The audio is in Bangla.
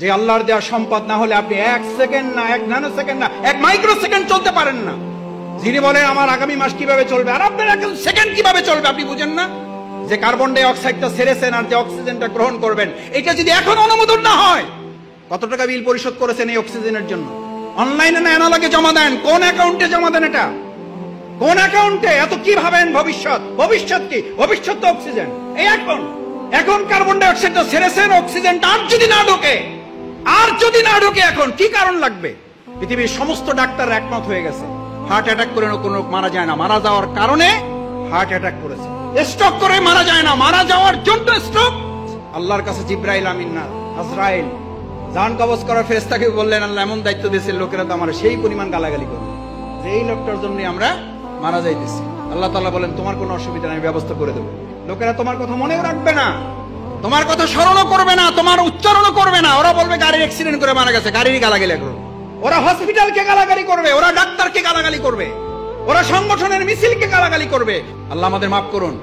যে আল্লাহর দেওয়া সম্পদ না হলে আপনি 1 সেকেন্ড না, 1 ন্যানো সেকেন্ড না, 1 মাইক্রো সেকেন্ড চলতে পারেন না। যিনি বলেন আমার আগামী মাস কিভাবে চলবে, আর আপনার 1 সেকেন্ড কিভাবে চলবে আপনি বুঝেন না? যে কার্বন ডাই অক্সাইডটা ছেড়েছেন আর যে অক্সিজেনটা গ্রহণ করবেন, এটা যদি এখন অনুমোদন না হয়, কত টাকা বিল পরিশোধ করেছেন এই অক্সিজেনের জন্য? অনলাইনে না অ্যানালগে জমা দেন? কোন অ্যাকাউন্টে জমা দেন? এটা কোন অ্যাকাউন্টে? এত কি ভাবেন ভবিষ্যৎ? ভবিষ্যৎ কি? ভবিষ্যৎ তো অক্সিজেন। এই এখন কার্বন ডাই অক্সাইডটা ছেড়েছেন, অক্সিজেনটা আর যদি না ঢোকে, এখন কি কারণ লাগবে? পৃথিবীর সমস্ত ডাক্তার একমত হয়ে গেছে, হার্ট অ্যাটাক করে কোনো মারা যায় না, মারা যাওয়ার কারণে হার্ট অ্যাটাক করেছে। স্ট্রোক করে মারা যায় না, মারা যাওয়ার জন্য স্ট্রোক। আল্লাহর কাছে জিব্রাইল আমিন না, আজরাইল জান কবজ করার ফেরেশতাকে বললেন, আল্লাহ এমন দায়িত্ব দিয়েছে, লোকেরা তো আমার সেই পরিমাণ গালাগালি করবে যে এই লোকটার জন্য আমরা মারা যাইতেছি। আল্লাহ তাআলা বলেন, তোমার কোনো অসুবিধা নেই, ব্যবস্থা করে দেবো। লোকেরা তোমার কথা মনেও রাখবে না, তোমার কথা স্মরণও করবে না, তোমার উচ্চারণও করবে না। ওরা বলবে গাড়ির অ্যাক্সিডেন্ট করে মারা গেছে, গাড়িরই গালাগালি করবে। ওরা হসপিটালকে গালাগালি করবে, ওরা ডাক্তারকে গালাগালি করবে, ওরা সংগঠনের মিছিলকে গালাগালি করবে। আল্লাহ আমাদের মাফ করুন।